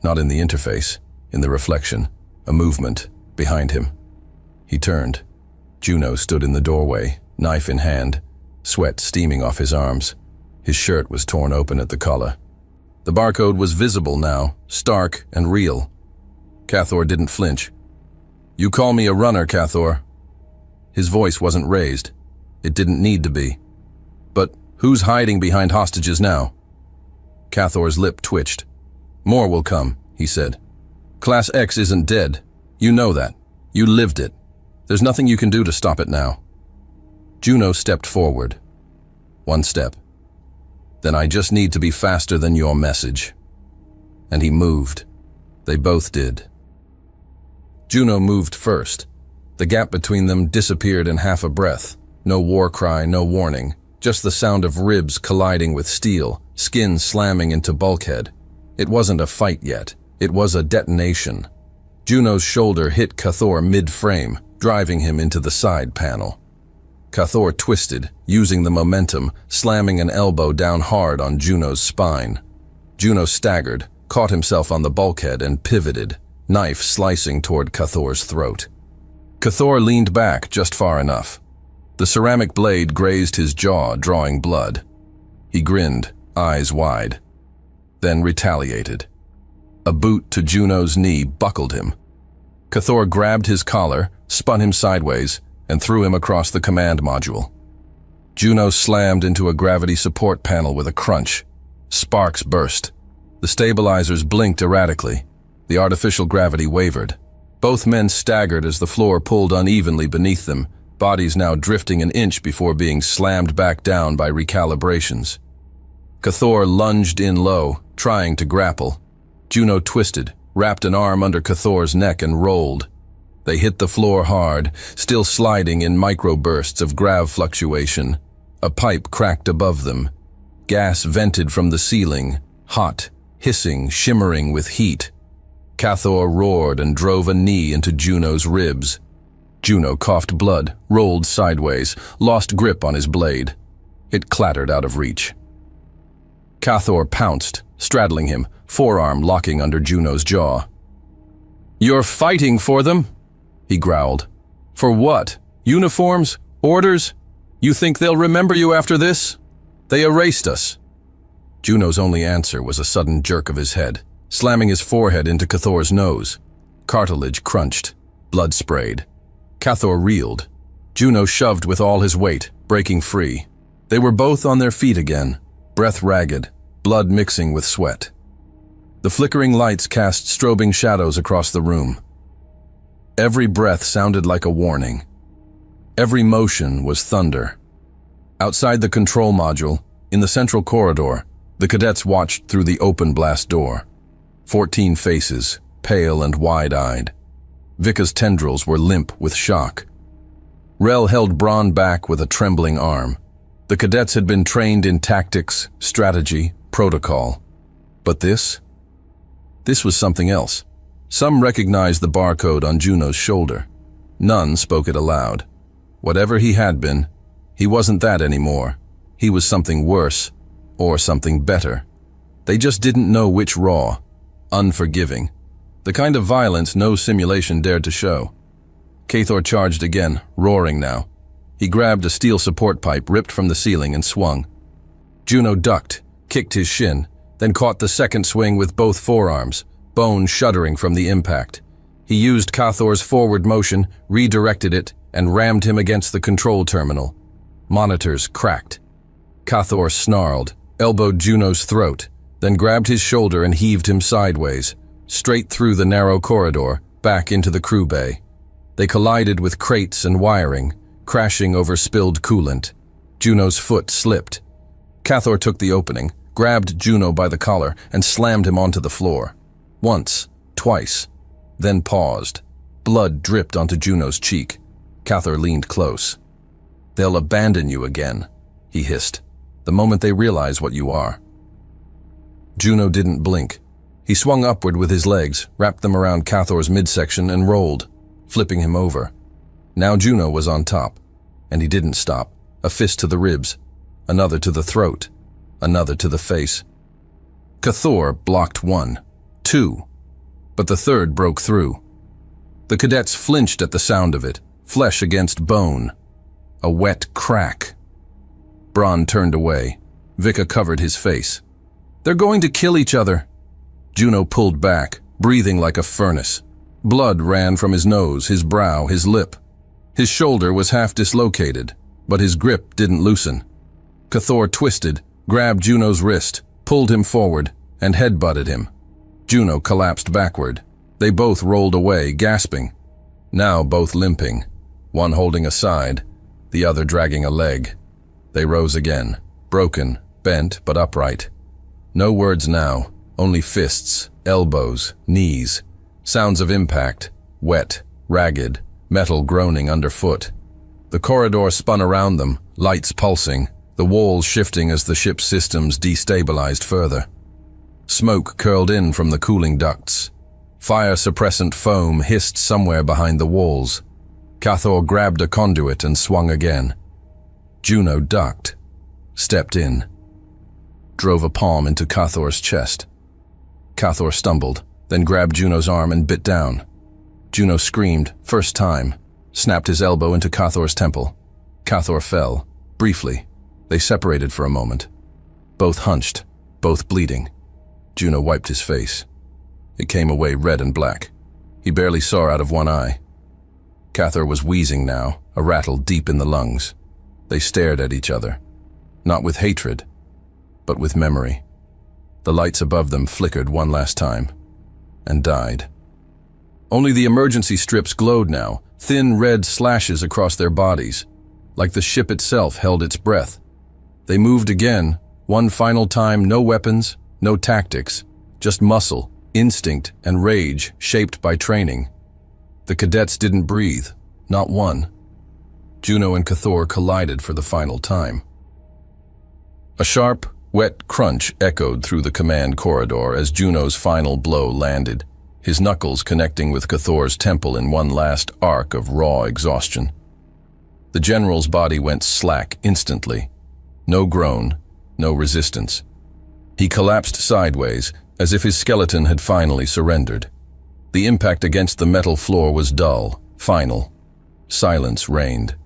S1: Not in the interface, in the reflection, a movement behind him. He turned. Juno stood in the doorway, knife in hand, sweat steaming off his arms. His shirt was torn open at the collar. The barcode was visible now, stark and real. Cathor didn't flinch. "You call me a runner, Cathor." His voice wasn't raised. It didn't need to be. "But who's hiding behind hostages now?" Cathor's lip twitched. "More will come," he said. "Class X isn't dead. You know that. You lived it. There's nothing you can do to stop it now." Juno stepped forward. One step. "Then I just need to be faster than your message." And he moved. They both did. Juno moved first. The gap between them disappeared in half a breath. No war cry, no warning. Just the sound of ribs colliding with steel, skin slamming into bulkhead. It wasn't a fight yet. It was a detonation. Juno's shoulder hit Cathor mid-frame, driving him into the side panel. Cathor twisted, using the momentum, slamming an elbow down hard on Juno's spine. Juno staggered, caught himself on the bulkhead and pivoted, knife slicing toward Cathor's throat. Cathor leaned back just far enough. The ceramic blade grazed his jaw, drawing blood. He grinned, eyes wide, then retaliated. A boot to Juno's knee buckled him. Cathor grabbed his collar, spun him sideways, and threw him across the command module. Juno slammed into a gravity support panel with a crunch. Sparks burst. The stabilizers blinked erratically. The artificial gravity wavered. Both men staggered as the floor pulled unevenly beneath them, bodies now drifting an inch before being slammed back down by recalibrations. Cathor lunged in low, trying to grapple. Juno twisted, wrapped an arm under Cathor's neck and rolled. They hit the floor hard, still sliding in microbursts of grav fluctuation. A pipe cracked above them. Gas vented from the ceiling, hot, hissing, shimmering with heat. Cathor roared and drove a knee into Juno's ribs. Juno coughed blood, rolled sideways, lost grip on his blade. It clattered out of reach. Cathor pounced, straddling him, forearm locking under Juno's jaw. "You're fighting for them?" he growled. "For what? Uniforms? Orders? You think they'll remember you after this? They erased us." Juno's only answer was a sudden jerk of his head, slamming his forehead into Cathor's nose. Cartilage crunched. Blood sprayed. Cathor reeled. Juno shoved with all his weight, breaking free. They were both on their feet again, breath ragged, blood mixing with sweat. The flickering lights cast strobing shadows across the room. Every breath sounded like a warning. Every motion was thunder. Outside the control module, in the central corridor, the cadets watched through the open blast door. 14 faces, pale and wide-eyed. Vika's tendrils were limp with shock. Rel held Braun back with a trembling arm. The cadets had been trained in tactics, strategy, protocol. But this was something else. Some recognized the barcode on Juno's shoulder. None spoke it aloud. Whatever he had been, he wasn't that anymore. He was something worse, or something better. They just didn't know which. Raw, unforgiving. The kind of violence no simulation dared to show. Cathor charged again, roaring now. He grabbed a steel support pipe ripped from the ceiling and swung. Juno ducked, kicked his shin, then caught the second swing with both forearms, bone shuddering from the impact. He used Cathor's forward motion, redirected it, and rammed him against the control terminal. Monitors cracked. Cathor snarled, elbowed Juno's throat, then grabbed his shoulder and heaved him sideways, straight through the narrow corridor, back into the crew bay. They collided with crates and wiring, crashing over spilled coolant. Juno's foot slipped. Cathor took the opening, grabbed Juno by the collar, and slammed him onto the floor. Once, twice, then paused. Blood dripped onto Juno's cheek. Cathor leaned close. "They'll abandon you again," he hissed, "the moment they realize what you are." Juno didn't blink. He swung upward with his legs, wrapped them around Cathor's midsection, and rolled, flipping him over. Now Juno was on top, and he didn't stop. A fist to the ribs, another to the throat, another to the face. Cathor blocked one, two, but the third broke through. The cadets flinched at the sound of it, flesh against bone. A wet crack. Braun turned away. Vika covered his face. "They're going to kill each other." Juno pulled back, breathing like a furnace. Blood ran from his nose, his brow, his lip. His shoulder was half dislocated, but his grip didn't loosen. Cathor twisted, grabbed Juno's wrist, pulled him forward, and headbutted him. Juno collapsed backward. They both rolled away, gasping. Now both limping, one holding a side, the other dragging a leg. They rose again, broken, bent but upright. No words now, only fists, elbows, knees. Sounds of impact, wet, ragged, metal groaning underfoot. The corridor spun around them, lights pulsing, the walls shifting as the ship's systems destabilized further. Smoke curled in from the cooling ducts. Fire-suppressant foam hissed somewhere behind the walls. Cathor grabbed a conduit and swung again. Juno ducked, stepped in, drove a palm into Cathor's chest. Cathor stumbled, then grabbed Juno's arm and bit down. Juno screamed, first time, snapped his elbow into Cathor's temple. Cathor fell, briefly. They separated for a moment. Both hunched, both bleeding. Juno wiped his face. It came away red and black. He barely saw out of one eye. Cathor was wheezing now, a rattle deep in the lungs. They stared at each other, not with hatred, but with memory. The lights above them flickered one last time, and died. Only the emergency strips glowed now, thin red slashes across their bodies, like the ship itself held its breath. They moved again, one final time, no weapons, no tactics, just muscle, instinct, and rage shaped by training. The cadets didn't breathe, not one. Juno and Cathor collided for the final time. A sharp, wet crunch echoed through the command corridor as Juno's final blow landed, his knuckles connecting with Cathor's temple in one last arc of raw exhaustion. The general's body went slack instantly. No groan, no resistance. He collapsed sideways, as if his skeleton had finally surrendered. The impact against the metal floor was dull, final. Silence reigned.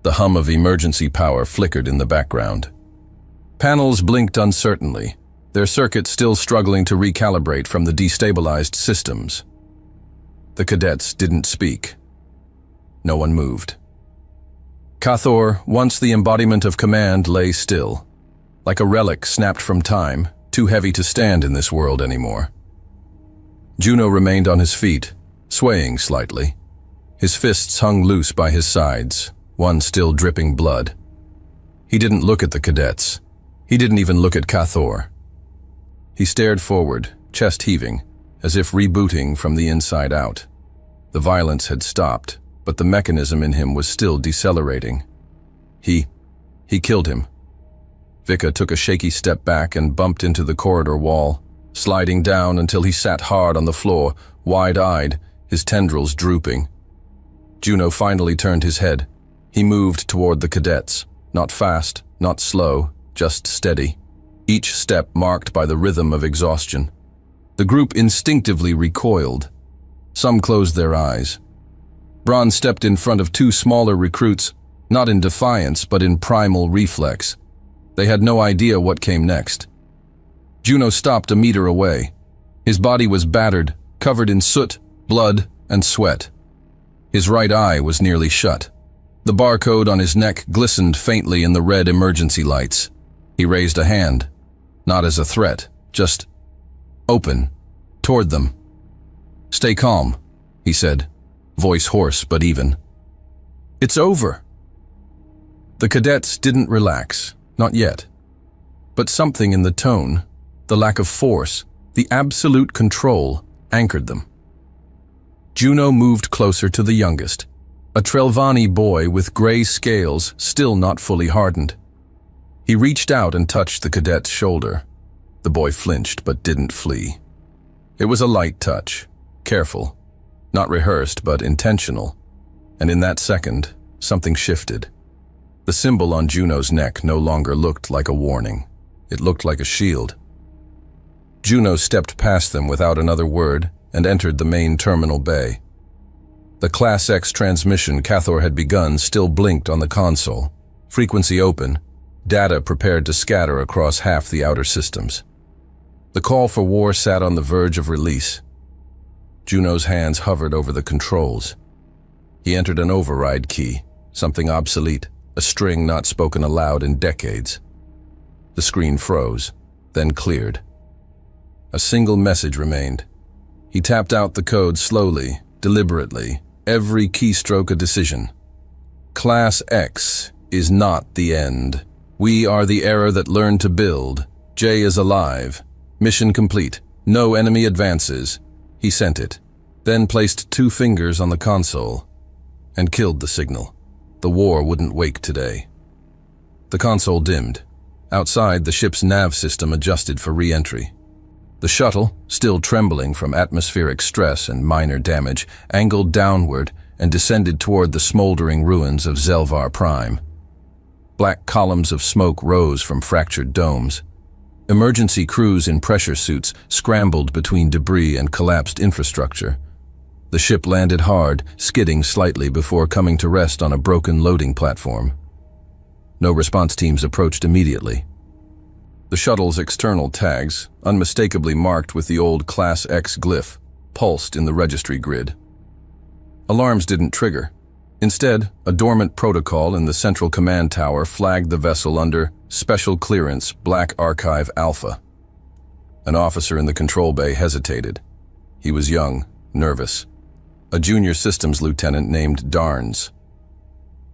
S1: The hum of emergency power flickered in the background. Panels blinked uncertainly, their circuits still struggling to recalibrate from the destabilized systems. The cadets didn't speak. No one moved. Cathor, once the embodiment of command, lay still, like a relic snapped from time, too heavy to stand in this world anymore. Juno remained on his feet, swaying slightly. His fists hung loose by his sides, one still dripping blood. He didn't look at the cadets. He didn't even look at Cathor. He stared forward, chest heaving, as if rebooting from the inside out. The violence had stopped, but the mechanism in him was still decelerating. He killed him. Vika took a shaky step back and bumped into the corridor wall, sliding down until he sat hard on the floor, wide-eyed, his tendrils drooping. Juno finally turned his head. He moved toward the cadets, not fast, not slow, just steady, each step marked by the rhythm of exhaustion. The group instinctively recoiled. Some closed their eyes. Braun stepped in front of two smaller recruits, not in defiance but in primal reflex. They had no idea what came next. Juno stopped a meter away. His body was battered, covered in soot, blood, and sweat. His right eye was nearly shut. The barcode on his neck glistened faintly in the red emergency lights. He raised a hand, not as a threat, just open, toward them. "Stay calm," he said, voice hoarse but even. "It's over." The cadets didn't relax, not yet. But something in the tone, the lack of force, the absolute control, anchored them. Juno moved closer to the youngest, a Trelvani boy with gray scales still not fully hardened. He reached out and touched the cadet's shoulder. The boy flinched but didn't flee. It was a light touch, careful, not rehearsed but intentional, and in that second, something shifted. The symbol on Juno's neck no longer looked like a warning. It looked like a shield. Juno stepped past them without another word and entered the main terminal bay. The Class X transmission Cathor had begun still blinked on the console, frequency open, data prepared to scatter across half the outer systems. The call for war sat on the verge of release. Juno's hands hovered over the controls. He entered an override key, something obsolete, a string not spoken aloud in decades. The screen froze, then cleared. A single message remained. He tapped out the code slowly, deliberately, every keystroke a decision. Class X is not the end. We are the era that learned to build. J is alive. Mission complete. No enemy advances. He sent it, then placed 2 fingers on the console and killed the signal. The war wouldn't wake today. The console dimmed. Outside, the ship's nav system adjusted for re-entry. The shuttle, still trembling from atmospheric stress and minor damage, angled downward and descended toward the smoldering ruins of Zelvar Prime. Black columns of smoke rose from fractured domes. Emergency crews in pressure suits scrambled between debris and collapsed infrastructure. The ship landed hard, skidding slightly before coming to rest on a broken loading platform. No response teams approached immediately. The shuttle's external tags, unmistakably marked with the old Class X glyph, pulsed in the registry grid. Alarms didn't trigger. Instead, a dormant protocol in the central command tower flagged the vessel under Special Clearance Black Archive Alpha. An officer in the control bay hesitated. He was young, nervous. A junior systems lieutenant named Darnes.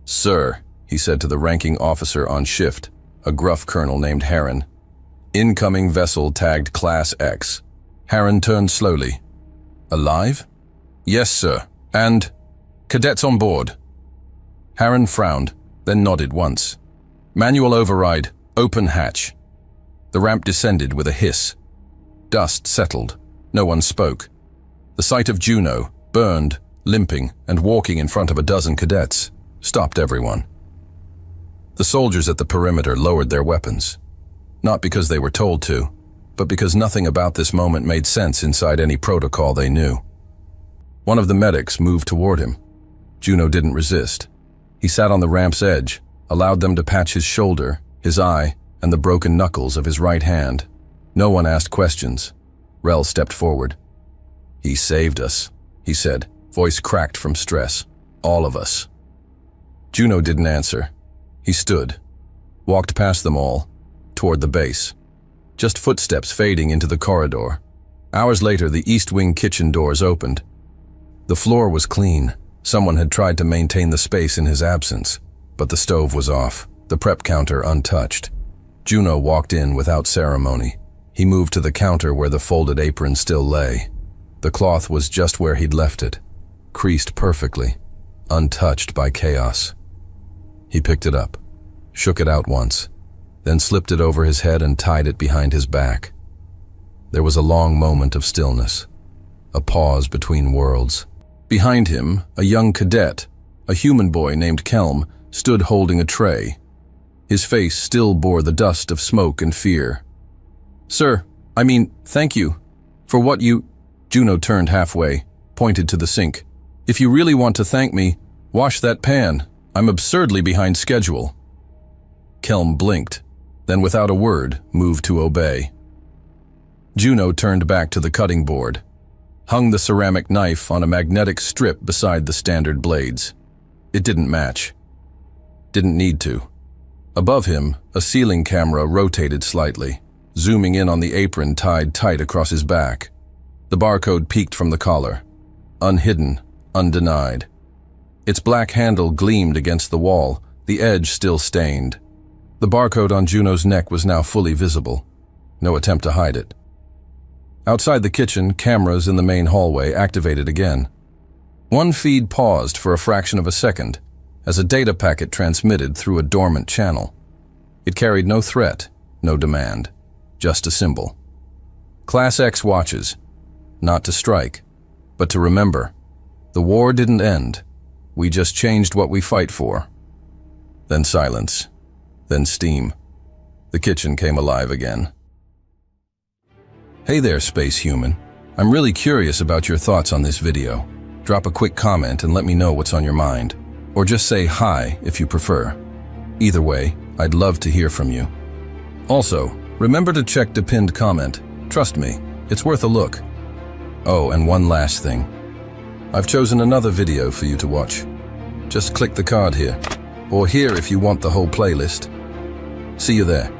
S1: "Sir," he said to the ranking officer on shift, a gruff colonel named Harron. "Incoming vessel tagged Class X." Harron turned slowly. "Alive?" "Yes, sir. And cadets on board." Harron frowned, then nodded once. "Manual override, open hatch." The ramp descended with a hiss. Dust settled. No one spoke. The sight of Juno, burned, limping, and walking in front of a dozen cadets, stopped everyone. The soldiers at the perimeter lowered their weapons. Not because they were told to, but because nothing about this moment made sense inside any protocol they knew. One of the medics moved toward him. Juno didn't resist. He sat on the ramp's edge, allowed them to patch his shoulder, his eye, and the broken knuckles of his right hand. No one asked questions. Rel stepped forward. "He saved us," he said, voice cracked from stress. "All of us." Juno didn't answer. He stood, walked past them all, toward the base. Just footsteps fading into the corridor. Hours later, the East Wing kitchen doors opened. The floor was clean. Someone had tried to maintain the space in his absence, but the stove was off, the prep counter untouched. Juno walked in without ceremony. He moved to the counter where the folded apron still lay. The cloth was just where he'd left it, creased perfectly, untouched by chaos. He picked it up, shook it out once, then slipped it over his head and tied it behind his back. There was a long moment of stillness, a pause between worlds. Behind him, a young cadet, a human boy named Kelm, stood holding a tray. His face still bore the dust of smoke and fear. "Sir, thank you for what you—" Juno turned halfway, pointed to the sink. "If you really want to thank me, wash that pan. I'm absurdly behind schedule." Kelm blinked, then without a word, moved to obey. Juno turned back to the cutting board, hung the ceramic knife on a magnetic strip beside the standard blades. It didn't match. Didn't need to. Above him, a ceiling camera rotated slightly, zooming in on the apron tied tight across his back. The barcode peeked from the collar, unhidden, undenied. Its black handle gleamed against the wall, the edge still stained. The barcode on Juno's neck was now fully visible. No attempt to hide it. Outside the kitchen, cameras in the main hallway activated again. One feed paused for a fraction of a second as a data packet transmitted through a dormant channel. It carried no threat, no demand, just a symbol. Class X watches, not to strike, but to remember. The war didn't end. We just changed what we fight for. Then silence, then steam. The kitchen came alive again. Hey there, space human. I'm really curious about your thoughts on this video. Drop a quick comment and let me know what's on your mind. Or just say hi if you prefer. Either way, I'd love to hear from you. Also, remember to check the pinned comment. Trust me, it's worth a look. Oh, and one last thing. I've chosen another video for you to watch. Just click the card here, or here if you want the whole playlist. See you there.